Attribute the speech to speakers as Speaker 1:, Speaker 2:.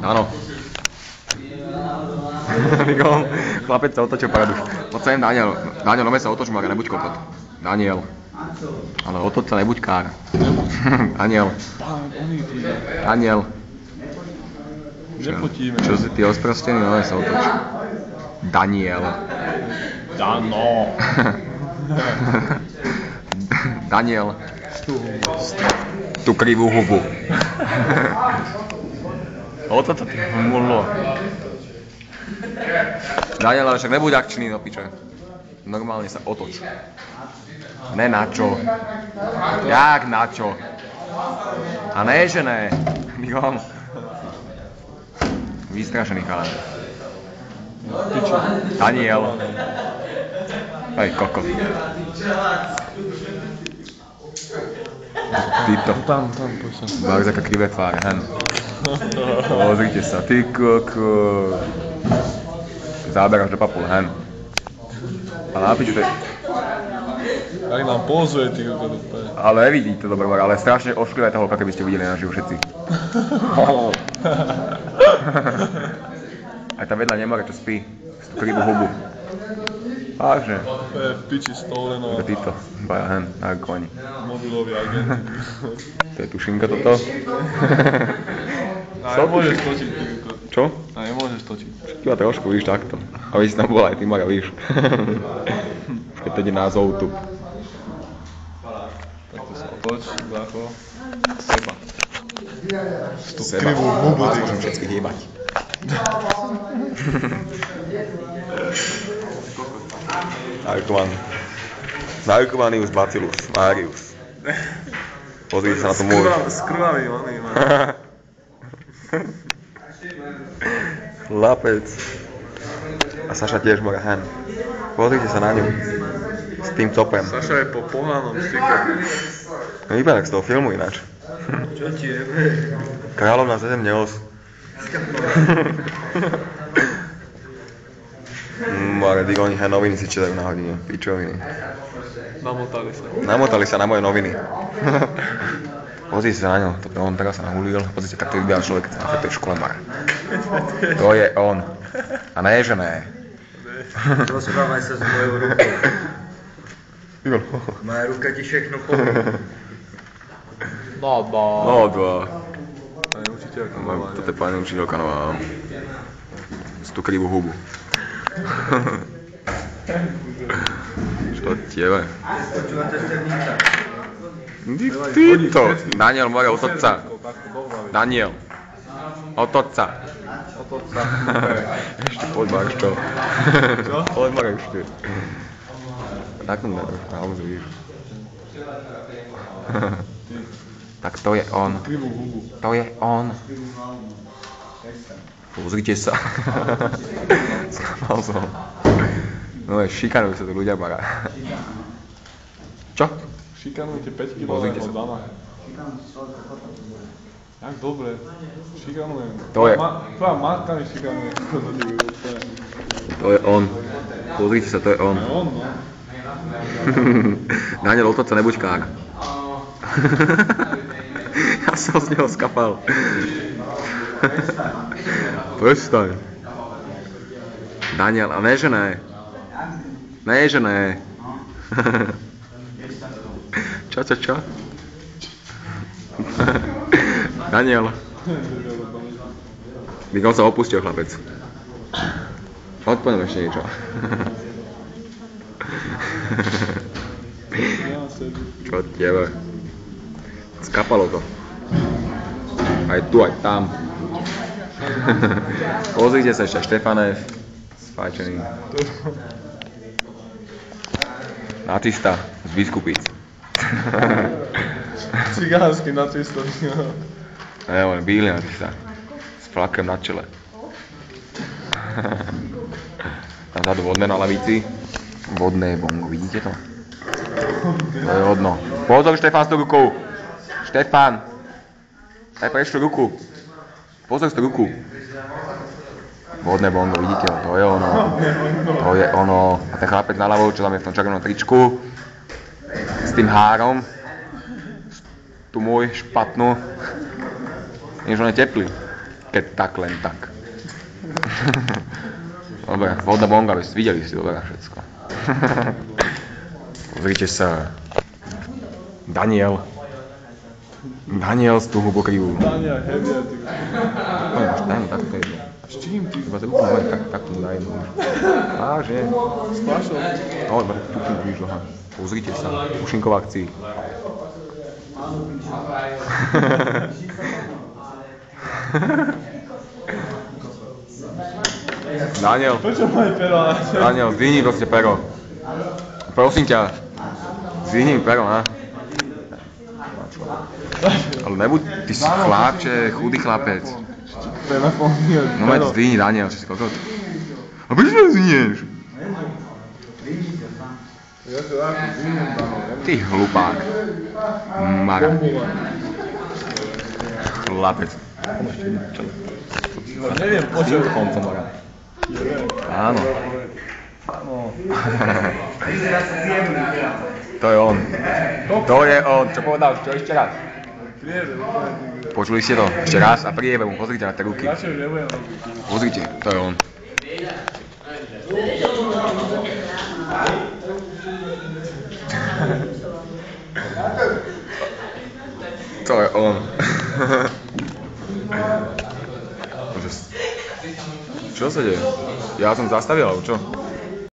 Speaker 1: Áno. Chlapec sa otočil paraduš. Poď sem, Daniel. Daniel, nome sa otoč, Mara, nebuď kokot. Daniel. Ale otoč sa, nebuď kár. Daniel. Daniel.
Speaker 2: Nepotíme.
Speaker 1: Čo si ty osprostený, nome sa otoč. Daniel.
Speaker 2: Dano.
Speaker 1: Daniel. Tu krivú hubu. Otoč sa ty hmulo. Daniel, ale však nebuď akčný, no piče. Normálne sa otoč. Ne na čo. Jak na čo? A ne, že ne. Migom. Vystrašený chalan. Daniel. Hej, koko. Týto.
Speaker 2: Tam, poď sa.
Speaker 1: Bár taká krivé tváre, hen. Pozrite sa, ty koko. Záberáš do papule, hen. A na piču, to je...
Speaker 2: Jak nám pozuje, ty kokot.
Speaker 1: Ale nevidíte dobre, ale strašne ošklivé toho, keby ste videli naživo všetci. Aj tá vedľa nemore, čo spí. Z tú krivú hubu. Vážne.
Speaker 2: To je v piči stoleno.
Speaker 1: To je títo, baja hen, na koni.
Speaker 2: Mobilový agent.
Speaker 1: To je tušinka toto.
Speaker 2: A nemôžeš točiť, ty kokot.
Speaker 1: Čo?
Speaker 2: A nemôžeš točiť.
Speaker 1: Iba trošku, víš, takto. Aby si tam bola aj ty, Mara, víš. Už keď to ide na zoutu.
Speaker 2: Takto sa otoč, zácho. Seba.
Speaker 1: Seba.
Speaker 2: Krivú hubu,
Speaker 1: Vás
Speaker 2: ty
Speaker 1: môžem
Speaker 2: kokot.
Speaker 1: všetkých jebať. Narkovaný bacillus Marius. Pozrite sa na to môj.
Speaker 2: Skrvavý, oný, man.
Speaker 1: Chlapec. A Saša tiež mora hen. Pozrite sa na ňu. S tým copem.
Speaker 2: Saša je po pohánom styku.
Speaker 1: No vypadá z toho filmu ináč.
Speaker 2: Čo ti je?
Speaker 1: Kráľovná ze země os. More, ty oni noviny si čítajú na hodine. Pičoviny. Namotali sa na moje noviny. Pozrite sa na ňo, toto on teraz sa nahulil. Pozrite, jak to vyberá človek, keď sa nachytuje v škole, Mara. To je on. A ne, že ne.
Speaker 3: Rozprávaj sa s mojou rukou. Moja ruka ti všechno povie.
Speaker 1: No dva.
Speaker 2: Pani učiteľka nová.
Speaker 1: Toto je pani učiteľka nová. Z tú krivú hubu. Čo tiebe?
Speaker 3: Počúvate Sternica.
Speaker 1: Týto. Daniel, more, otoč sa. Daniel. Otoč sa. Ešte poď, Marš, čo?
Speaker 2: Čo?
Speaker 1: Poď, Marš, ešte. Tak to ne, pauzu, víš. Tak to je on.
Speaker 2: Krivú hubu.
Speaker 1: To je on. Pozrite sa. Skamal som. No je, šikanujú sa tu ľudia, Mara. Čo?
Speaker 2: Šikanujete 5 kg
Speaker 1: Pozrite sa.
Speaker 2: Dana. Jak dobre. Šikanujem.
Speaker 1: To je.
Speaker 2: Tvoja matka mi šikanuje.
Speaker 1: To je on. Pozrite sa, to je on.
Speaker 2: To je on, no.
Speaker 1: Daniel, otoč sa, nebuď kár. Ja som z neho skapal. Prestaň. Daniel, a ne, že ne. Ne, že ne. Čo? Daniel. Miguel sa opustil, chlapec. Odpoňme ešte niečo. Čo tebe? Skapalo to. Aj tu, aj tam. Pozrite sa ešte, Štefanev. Spáčený. Nacista z Biskupic.
Speaker 2: Cigánsky nacista.
Speaker 1: Ne, on je bílý nacista. S flakem na čele. Tam vzadu vodné na lavici. Vodné bongo, vidíte to? To je hodno. Pozor, Štefán, s tou rukou. Štefán. Daj preč tú ruku. Pozor s tú ruku. Vodné bongo, vidíte ho? To je ono. To je ono. A ten chlapec naľavo, čo tam je v tom červenom tričku. S tým három. Tu môj špatnú. Niečo on je teplý. Keď tak, len tak. Dobre, vodná bonga, videli si dobre všetko. Pozrite sa. Daniel z toho pokryvu.
Speaker 2: Dania, hevia, ty.
Speaker 1: Daj, tak to je.
Speaker 2: S čím ty?
Speaker 1: Iba to úplne tak tu daj. Vážne.
Speaker 2: S pašou?
Speaker 1: No, iba tu budíš dlhá. Pozrite sa, Pušinko v akcii. Daniel,
Speaker 2: Prečo moje pero?
Speaker 1: Daniel, zdvihni proste pero. Prosím ťa, zdvihni mi pero, ne? Ale nebuď, ty si chlapče, chudý chlapec.
Speaker 2: Telefón je
Speaker 1: No veď zdvihni, Daniel, čo si kokot. A prečo to zdvihneš?
Speaker 2: Ja sa dávam, zvýnim tam.
Speaker 1: Ty hlupák. Mara. Chlapec.
Speaker 2: Neviem, počuť.
Speaker 1: Koncom Mara. Áno. To je on. To je on. Čo povedal? Čo ešte raz? Počuli ste to? Ešte raz a priebe mu. Pozrite na tie ruky.
Speaker 2: Radšej nebudem robiť.
Speaker 1: Pozrite, to je on. To je on. Čo sa deje? Ja som zastavil, alebo čo?